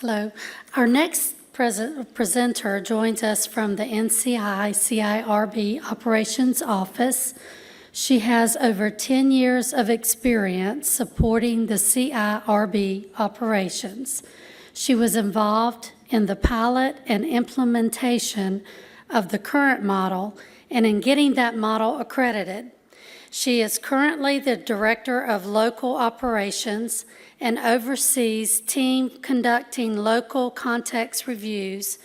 Hello. Our next presenter joins us from the NCI CIRB Operations Office. She has over 10 years of experience supporting the CIRB operations. She was involved in the pilot and implementation of the current model and in getting that model accredited. She is currently the Director of Local Operations and oversees team conducting local context reviews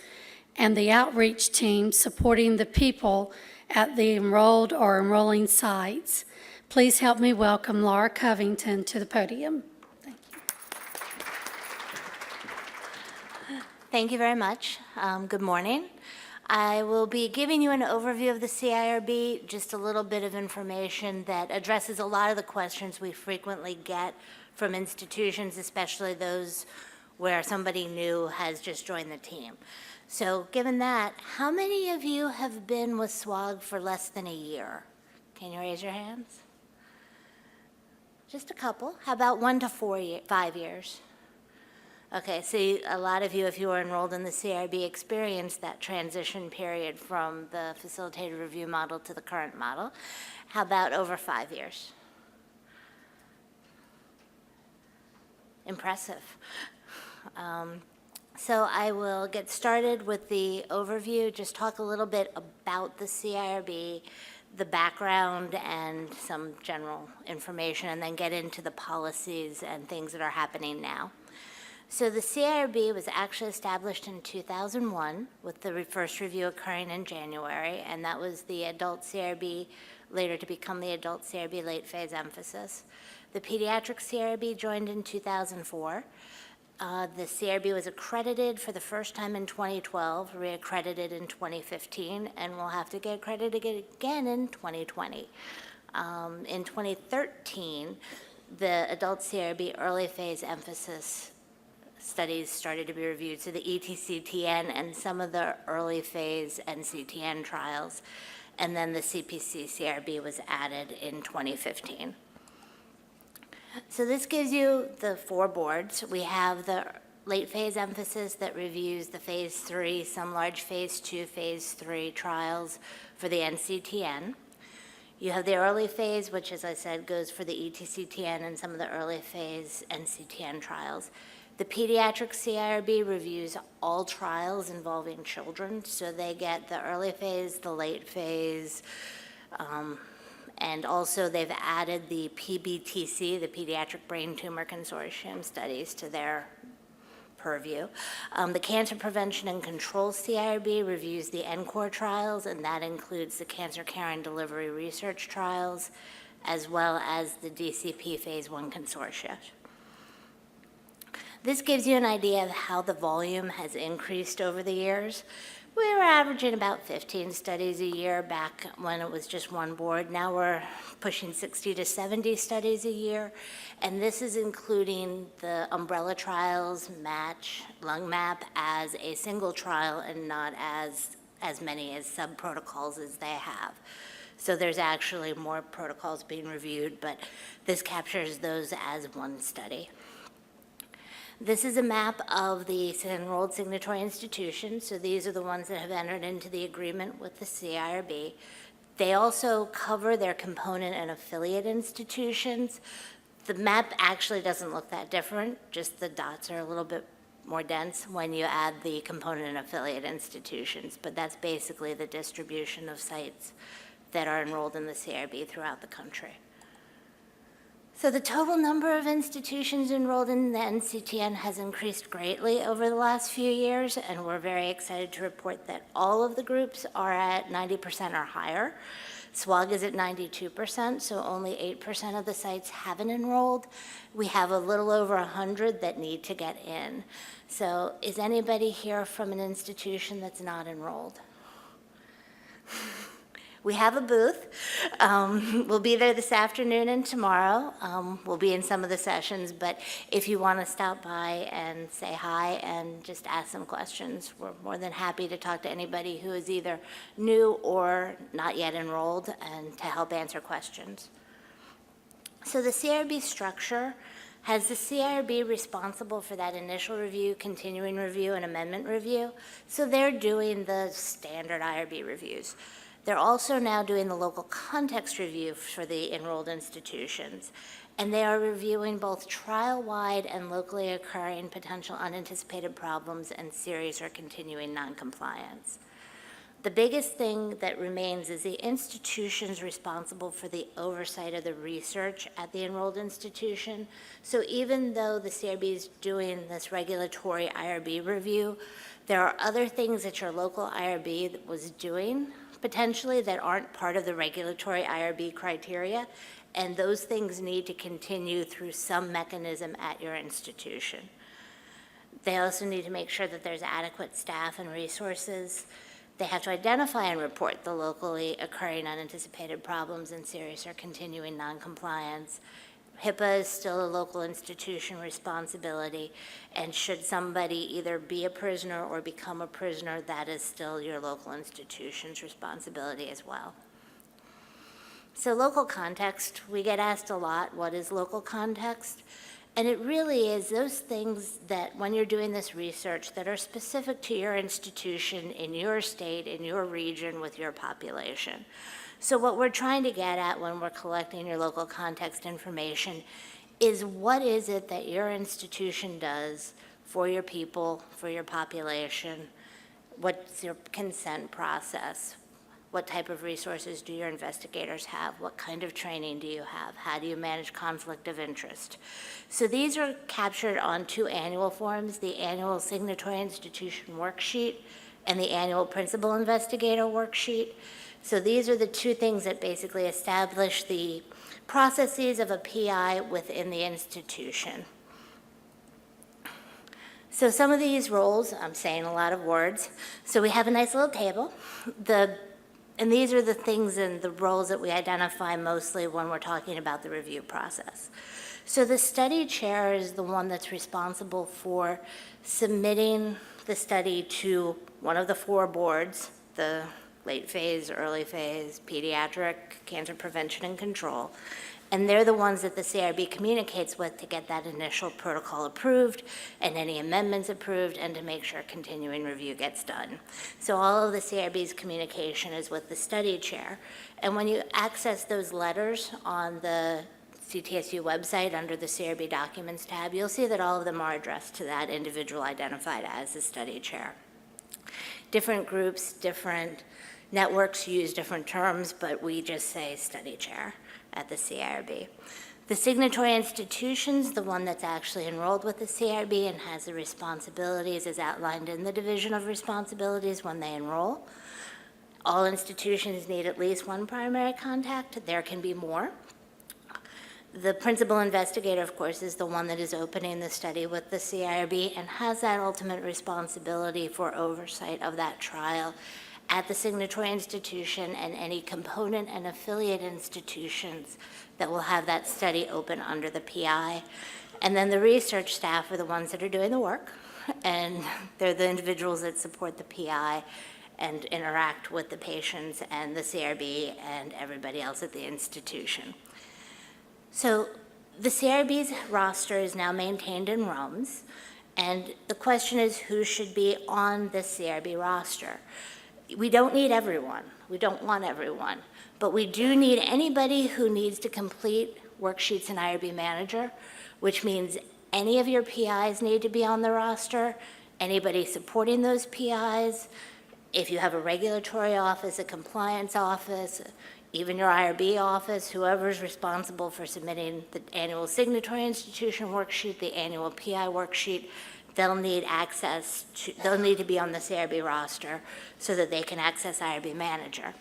and the outreach team supporting the people at the enrolled or enrolling sites. Please help me welcome Laura Covington to the podium. Thank you. Thank you very much. Good morning. I will be giving you an overview of the CIRB, just a little bit of information that addresses a lot of the questions we frequently get from institutions, especially those where somebody new has just joined the team. So given that, how many of you have been with SWOG for less than a year? Can you raise your hands? Just a couple. How about 1 to 5 years? Okay, so a lot of you, if you were enrolled in the CIRB, experienced that transition period from the facilitated review model to the current model. How about over 5 years? Impressive. So I will get started with the overview, just talk a little bit about the CIRB, the background, and some general information, and then get into the policies and things that are happening now. So the CIRB was actually established in 2001, with the first review occurring in January, and that was the adult CIRB, later to become the adult CIRB late phase emphasis. The pediatric CIRB joined in 2004. The CIRB was accredited for the first time in 2012, reaccredited in 2015, and we'll have to get accredited again in 2020. In 2013, the adult CIRB early phase emphasis studies started to be reviewed, so the ENCTN and some of the early phase NCTN trials, and then the CPC CIRB was added in 2015. So this gives you the 4 boards. We have the late phase emphasis that reviews the phase 3, some large phase 2, phase 3 trials for the NCTN. You have the early phase, which, as I said, goes for the ENCTN and some of the early phase NCTN trials. The pediatric CIRB reviews all trials involving children, so they get the early phase, the late phase, and also they've added the PBTC, the Pediatric Brain Tumor Consortium studies, to their purview. The Cancer Prevention and Control CIRB reviews the NCORE trials, and that includes the Cancer Care and Delivery Research trials, as well as the DCP Phase 1 Consortia. This gives you an idea of how the volume has increased over the years. We were averaging about 15 studies a year back when it was just one board. Now we're pushing 60 to 70 studies a year, and this is including the umbrella trials, MATCH, LungMap as a single trial and not as many as sub-protocols as they have. So there's actually more protocols being reviewed, but this captures those as one study. This is a map of the enrolled signatory institutions, so these are the ones that have entered into the agreement with the CIRB. They also cover their component and affiliate institutions. The map actually doesn't look that different, just the dots are a little bit more dense when you add the component and affiliate institutions, but that's basically the distribution of sites that are enrolled in the CIRB throughout the country. So the total number of institutions enrolled in the NCTN has increased greatly over the last few years, and we're very excited to report that all of the groups are at 90% or higher. SWOG is at 92%, so only 8% of the sites haven't enrolled. We have a little over 100 that need to get in. So is anybody here from an institution that's not enrolled? We have a booth. We'll be there this afternoon and tomorrow. We'll be in some of the sessions, but if you want to stop by and say hi and just ask some questions, we're more than happy to talk to anybody who is either new or not yet enrolled and to help answer questions. So the CIRB structure Has the CIRB responsible for that initial review, continuing review, and amendment review? So they're doing the standard IRB reviews. They're also now doing the local context review for the enrolled institutions, and they are reviewing both trial-wide and locally occurring potential unanticipated problems and serious or continuing noncompliance. The biggest thing that remains is the institutions responsible for the oversight of the research at the enrolled institution. So even though the CIRB is doing this regulatory IRB review, there are other things that your local IRB was doing potentially that aren't part of the regulatory IRB criteria, and those things need to continue through some mechanism at your institution. They also need to make sure that there's adequate staff and resources. They have to identify and report the locally occurring unanticipated problems and serious or continuing noncompliance. HIPAA is still a local institution responsibility, and should somebody either be a prisoner or become a prisoner, that is still your local institution's responsibility as well. So local context, we get asked a lot, what is local context? And it really is those things that when you're doing this research that are specific to your institution, in your state, in your region, with your population. So what we're trying to get at when we're collecting your local context information is what is it that your institution does for your people, for your population? What's your consent process? What type of resources do your investigators have? What kind of training do you have? How do you manage conflict of interest? So these are captured on 2 annual forms, the annual signatory institution worksheet and the annual principal investigator worksheet. So these are the 2 things that basically establish the processes of a PI within the institution. So some of these roles, I'm saying a lot of words. So we have a nice little table. And these are the things and the roles that we identify mostly when we're talking about the review process. So the study chair is the one that's responsible for submitting the study to one of the 4 boards, the late phase, early phase, pediatric, cancer prevention and control. And they're the ones that the CIRB communicates with to get that initial protocol approved and any amendments approved and to make sure continuing review gets done. So all of the CIRB's communication is with the study chair. And when you access those letters on the CTSU website under the CIRB Documents tab, you'll see that all of them are addressed to that individual identified as the study chair. Different groups, different networks use different terms, but we just say study chair at the CIRB. The signatory institutions, the one that's actually enrolled with the CIRB and has the responsibilities as outlined in the Division of Responsibilities when they enroll. All institutions need at least 1 primary contact. There can be more. The principal investigator, of course, is the one that is opening the study with the CIRB and has that ultimate responsibility for oversight of that trial at the signatory institution and any component and affiliate institutions that will have that study open under the PI. And then the research staff are the ones that are doing the work, and they're the individuals that support the PI and interact with the patients and the CIRB and everybody else at the institution. So the CIRB's roster is now maintained in ROMs, and the question is who should be on the CIRB roster. We don't need everyone. We don't want everyone. But we do need anybody who needs to complete worksheets in IRB Manager, which means any of your PIs need to be on the roster, anybody supporting those PIs, if you have a regulatory office, a compliance office, even your IRB office, whoever's responsible for submitting the annual signatory institution worksheet, the annual PI worksheet, they'll need to be on the CIRB roster so that they can access IRB Manager.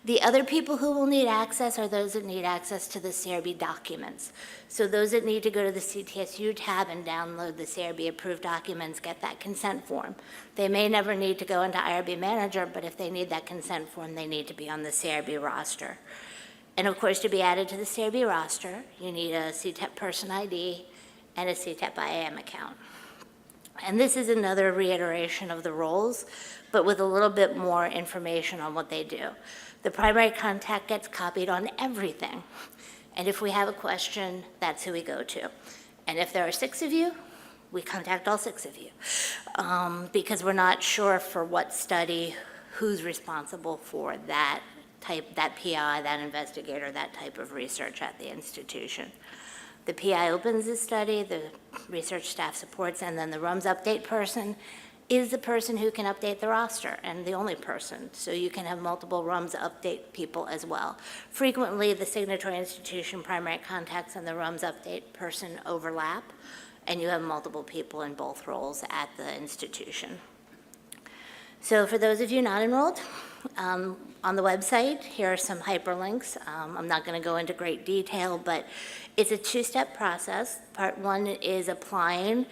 The other people who will need access are those that need access to the CIRB documents. So those that need to go to the CTSU tab and download the CIRB approved documents get that consent form. They may never need to go into IRB Manager, but if they need that consent form, they need to be on the CIRB roster. And of course, to be added to the CIRB roster, you need a CTEP person ID and a CTEP IAM account. And this is another reiteration of the roles, but with a little bit more information on what they do. The primary contact gets copied on everything. And if we have a question, that's who we go to. And if there are 6 of you, we contact all 6 of you. Because we're not sure for what study, who's responsible for that PI, that investigator, that type of research at the institution. The PI opens the study, the research staff supports, and then the RUMS update person is the person who can update the roster, and the only person. So you can have multiple RUMS update people as well. Frequently, the signatory institution primary contacts and the RUMS update person overlap, and you have multiple people in both roles at the institution. So for those of you not enrolled, on the website, here are some hyperlinks. I'm not going to go into great detail, but it's a 2-step process. Part 1 is applying,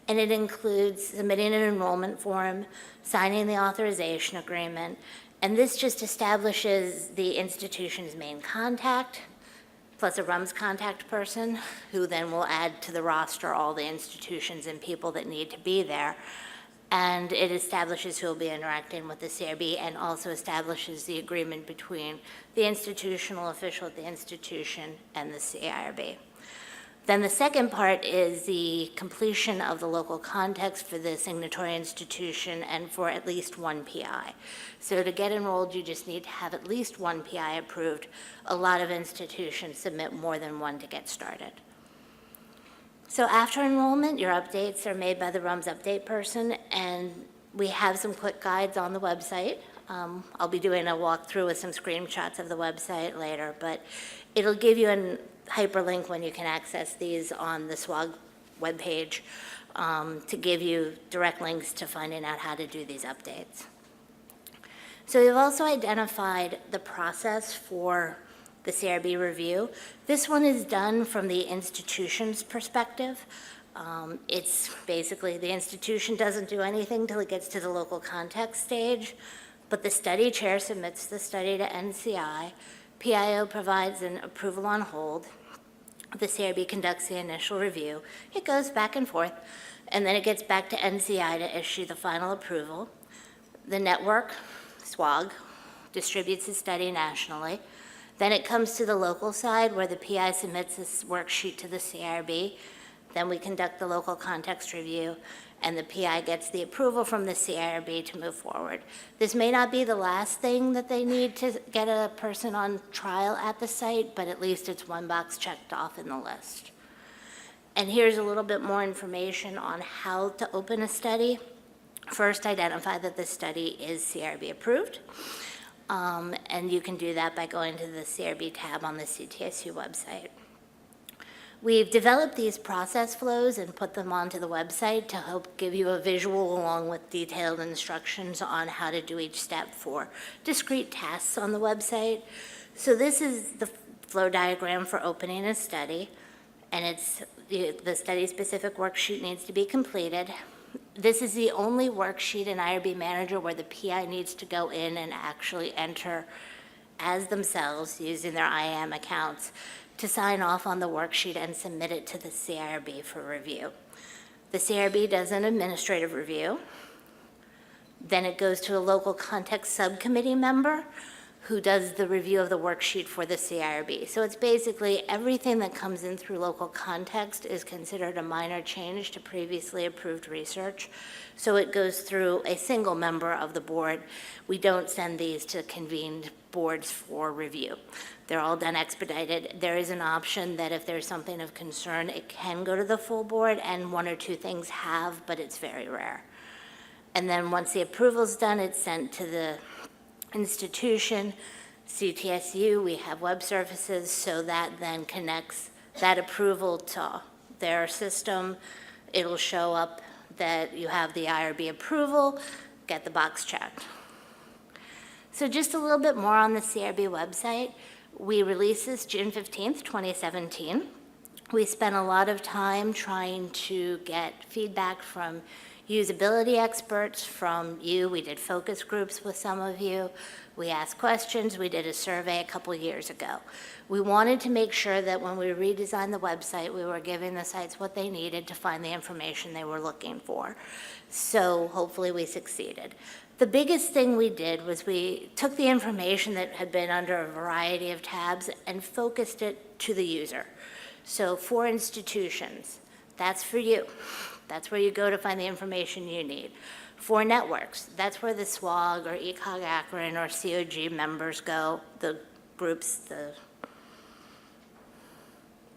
and it includes submitting an enrollment form, signing the authorization agreement, and this just establishes the institution's main contact, plus a RUMS contact person, who then will add to the roster all the institutions and people that need to be there. And it establishes who will be interacting with the CIRB and also establishes the agreement between the institutional official at the institution and the CIRB. Then the second part is the completion of the local context for the signatory institution and for at least 1 PI. So to get enrolled, you just need to have at least 1 PI approved. A lot of institutions submit more than 1 to get started. So after enrollment, your updates are made by the RUMS update person, and we have some quick guides on the website. I'll be doing a walkthrough with some screenshots of the website later, but it'll give you a hyperlink when you can access these on the SWOG webpage to give you direct links to finding out how to do these updates. So we've also identified the process for the CIRB review. This one is done from the institution's perspective. It's basically the institution doesn't do anything till it gets to the local context stage, but the study chair submits the study to NCI. PIO provides an approval on hold. The CIRB conducts the initial review. It goes back and forth, and then it gets back to NCI to issue the final approval. The network, SWOG, distributes the study nationally. Then it comes to the local side where the PI submits this worksheet to the CIRB. Then we conduct the local context review, and the PI gets the approval from the CIRB to move forward. This may not be the last thing that they need to get a person on trial at the site, but at least it's 1 box checked off in the list. And here's a little bit more information on how to open a study. First, identify that the study is CIRB approved. And you can do that by going to the CIRB tab on the CTSU website. We've developed these process flows and put them onto the website to help give you a visual along with detailed instructions on how to do each step for discrete tasks on the website. So this is the flow diagram for opening a study, and it's the study-specific worksheet needs to be completed. This is the only worksheet in IRB Manager where the PI needs to go in and actually enter as themselves using their IAM accounts to sign off on the worksheet and submit it to the CIRB for review. The CIRB does an administrative review. Then it goes to a local context subcommittee member who does the review of the worksheet for the CIRB. So it's basically everything that comes in through local context is considered a minor change to previously approved research. So it goes through a single member of the board. We don't send these to convened boards for review. They're all done expedited. There is an option that if there's something of concern, it can go to the full board, and 1 or 2 things have, but it's very rare. And then once the approval's done, it's sent to the institution, CTSU. We have web services, so that then connects that approval to their system. It'll show up that you have the IRB approval, get the box checked. So just a little bit more on the CIRB website. We released this June 15th, 2017. We spent a lot of time trying to get feedback from usability experts, from you. We did focus groups with some of you. We asked questions. We did a survey a couple years ago. We wanted to make sure that when we redesigned the website, we were giving the sites what they needed to find the information they were looking for. So hopefully we succeeded. The biggest thing we did was we took the information that had been under a variety of tabs and focused it to the user. So for institutions, that's for you. That's where you go to find the information you need. For networks, that's where the SWOG or ECOG Akron or COG members go, the groups, the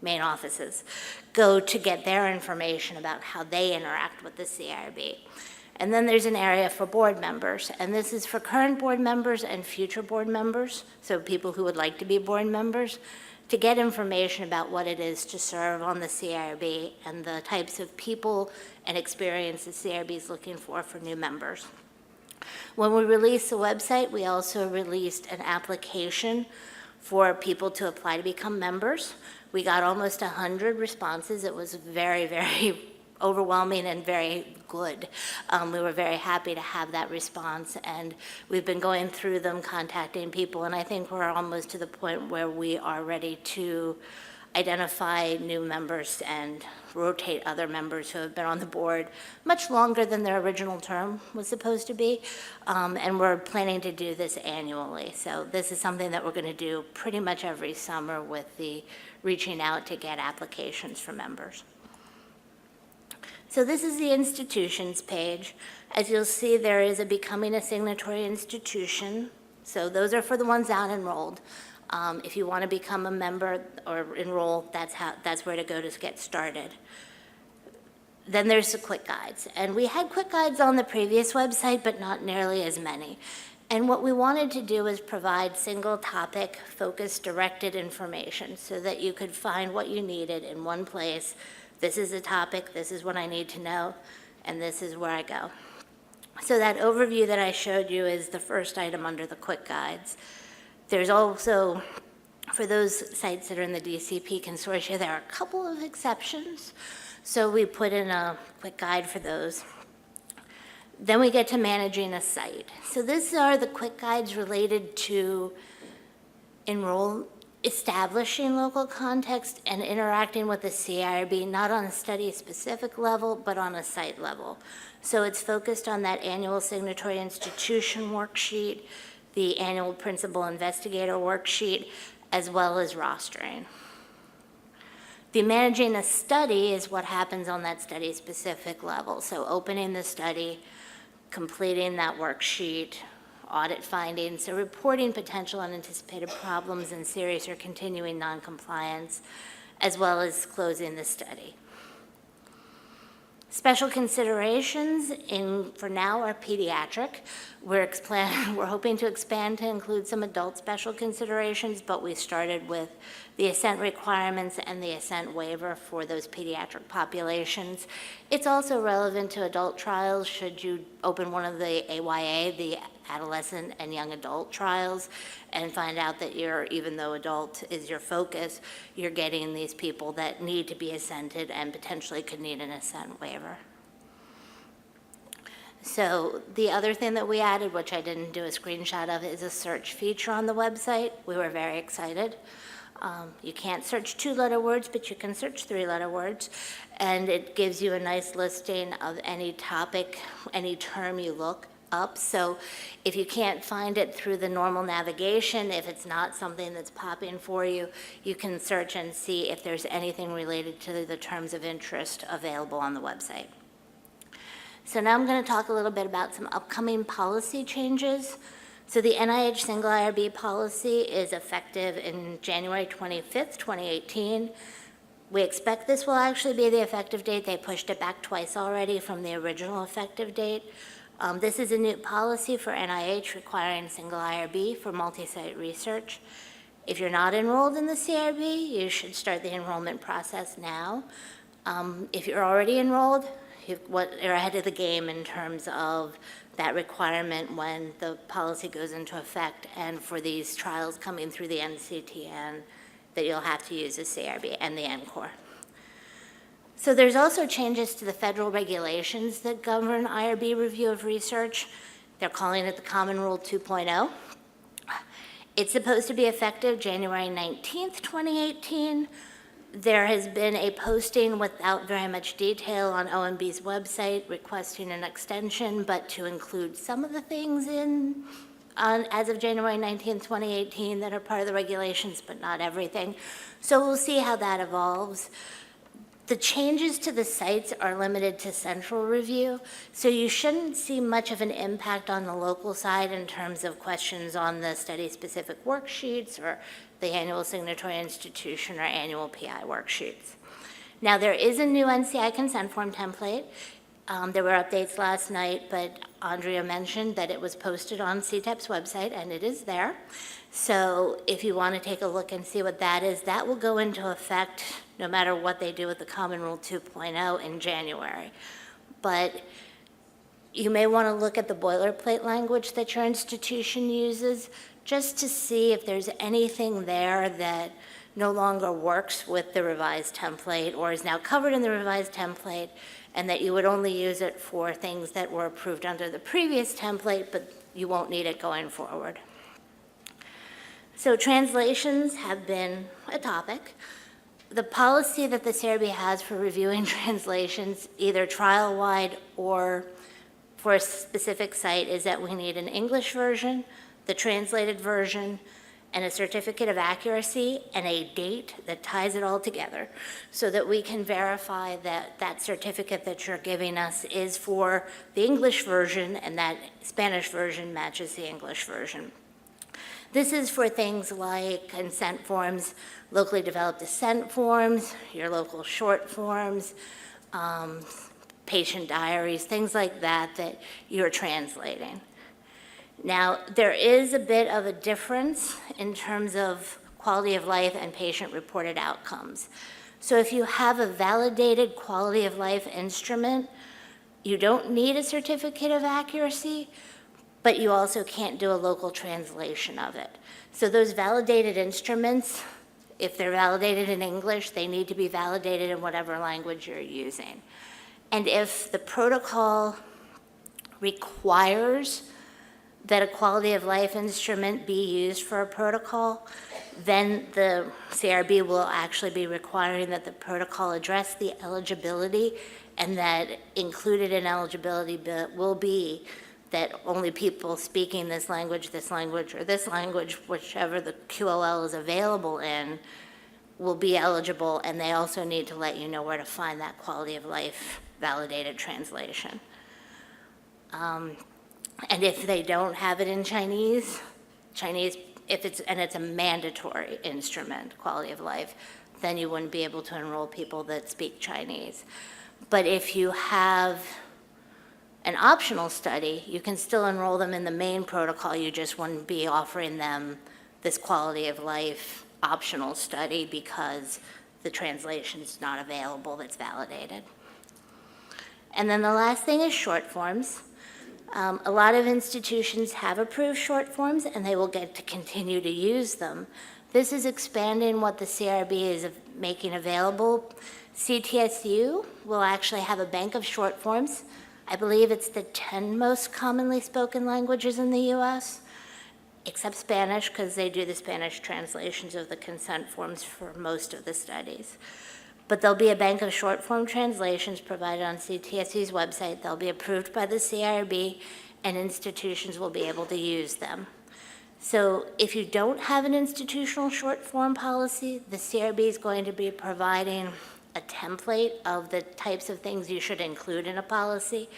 main offices, go to get their information about how they interact with the CIRB. And then there's an area for board members, and this is for current board members and future board members, so people who would like to be board members, to get information about what it is to serve on the CIRB and the types of people and experience the CIRB is looking for new members. When we released the website, we also released an application for people to apply to become members. We got almost 100 responses. It was very, very overwhelming and very good. We were very happy to have that response, and we've been going through them, contacting people, and I think we're almost to the point where we are ready to identify new members and rotate other members who have been on the board much longer than their original term was supposed to be, and we're planning to do this annually. So this is something that we're going to do pretty much every summer with the reaching out to get applications for members. So this is the institutions page. As you'll see, there is a becoming a signatory institution. So those are for the ones out enrolled. If you want to become a member or enroll, that's where to go to get started. Then there's the quick guides. And we had quick guides on the previous website, but not nearly as many. And what we wanted to do is provide single topic, focused, directed information so that you could find what you needed in one place. This is the topic, this is what I need to know, and this is where I go. So that overview that I showed you is the first item under the quick guides. There's also, for those sites that are in the DCP consortia, there are a couple of exceptions. So we put in a quick guide for those. Then we get to managing a site. So these are the quick guides related to establishing local context and interacting with the CIRB, not on a study-specific level, but on a site level. So it's focused on that annual signatory institution worksheet, the annual principal investigator worksheet, as well as rostering. The managing a study is what happens on that study-specific level. So opening the study, completing that worksheet, audit findings, so reporting potential unanticipated problems and serious or continuing noncompliance, as well as closing the study. Special considerations for now are pediatric. We're hoping to expand to include some adult special considerations, but we started with the assent requirements and the assent waiver for those pediatric populations. It's also relevant to adult trials should you open one of the AYA, the adolescent and young adult trials, and find out that even though adult is your focus, you're getting these people that need to be assented and potentially could need an assent waiver. So the other thing that we added, which I didn't do a screenshot of, is a search feature on the website. We were very excited. You can't search 2-letter words, but you can search 3-letter words, and it gives you a nice listing of any topic, any term you look up. So if you can't find it through the normal navigation, if it's not something that's popping for you, you can search and see if there's anything related to the terms of interest available on the website. So now I'm going to talk a little bit about some upcoming policy changes. So the NIH single IRB policy is effective in January 25th, 2018. We expect this will actually be the effective date. They pushed it back twice already from the original effective date. This is a new policy for NIH requiring single IRB for multi-site research. If you're not enrolled in the CIRB, you should start the enrollment process now. If you're already enrolled, you're ahead of the game in terms of that requirement when the policy goes into effect, and for these trials coming through the NCTN, that you'll have to use the CIRB and the NCORE. So there's also changes to the federal regulations that govern IRB review of research. They're calling it the Common Rule 2.0. It's supposed to be effective January 19th, 2018. There has been a posting without very much detail on OMB's website requesting an extension, but to include some of the things as of January 19th, 2018, that are part of the regulations, but not everything. So we'll see how that evolves. The changes to the sites are limited to central review, so you shouldn't see much of an impact on the local side in terms of questions on the study-specific worksheets or the annual signatory institution or annual PI worksheets. Now, there is a new NCI consent form template. There were updates last night, but Andrea mentioned that it was posted on CTEP's website, and it is there. So if you want to take a look and see what that is, that will go into effect no matter what they do with the Common Rule 2.0 in January. But you may want to look at the boilerplate language that your institution uses just to see if there's anything there that no longer works with the revised template or is now covered in the revised template, and that you would only use it for things that were approved under the previous template, but you won't need it going forward. So translations have been a topic. The policy that the CIRB has for reviewing translations, either trial-wide or for a specific site, is that we need an English version, the translated version, and a certificate of accuracy and a date that ties it all together so that we can verify that that certificate that you're giving us is for the English version and that Spanish version matches the English version. This is for things like consent forms, locally developed assent forms, your local short forms, patient diaries, things like that that you're translating. Now, there is a bit of a difference in terms of quality of life and patient-reported outcomes. So if you have a validated quality of life instrument, you don't need a certificate of accuracy, but you also can't do a local translation of it. So those validated instruments, if they're validated in English, they need to be validated in whatever language you're using. And if the protocol requires that a quality of life instrument be used for a protocol, then the CIRB will actually be requiring that the protocol address the eligibility, and that included in eligibility will be that only people speaking this language, or this language, whichever the QOL is available in, will be eligible, and they also need to let you know where to find that quality of life validated translation. And if they don't have it in Chinese, if it's a mandatory instrument, quality of life, then you wouldn't be able to enroll people that speak Chinese. But if you have an optional study, you can still enroll them in the main protocol, you just wouldn't be offering them this quality of life optional study because the translation's not available that's validated. And then the last thing is short forms. A lot of institutions have approved short forms, and they will get to continue to use them. This is expanding what the CIRB is making available. CTSU will actually have a bank of short forms. I believe it's the 10 most commonly spoken languages in the US, except Spanish, because they do the Spanish translations of the consent forms for most of the studies. But there'll be a bank of short form translations provided on CTSU's website. They'll be approved by the CIRB, and institutions will be able to use them. So if you don't have an institutional short form policy, the CIRB is going to be providing a template of the types of things you should include in a policy.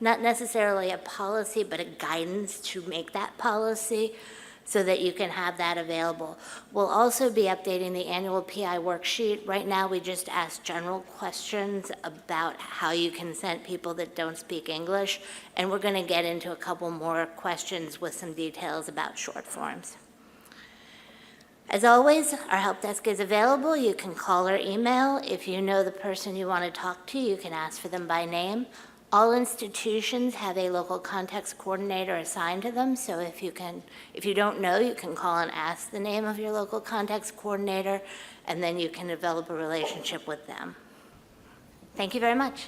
Not necessarily a policy, but a guidance to make that policy, so that you can have that available. We'll also be updating the annual PI worksheet. Right now, we just ask general questions about how you consent people that don't speak English, and we're going to get into a couple more questions with some details about short forms. As always, our help desk is available. You can call or email. If you know the person you want to talk to, you can ask for them by name. All institutions have a local context coordinator assigned to them, so if you don't know, you can call and ask the name of your local context coordinator, and then you can develop a relationship with them. Thank you very much.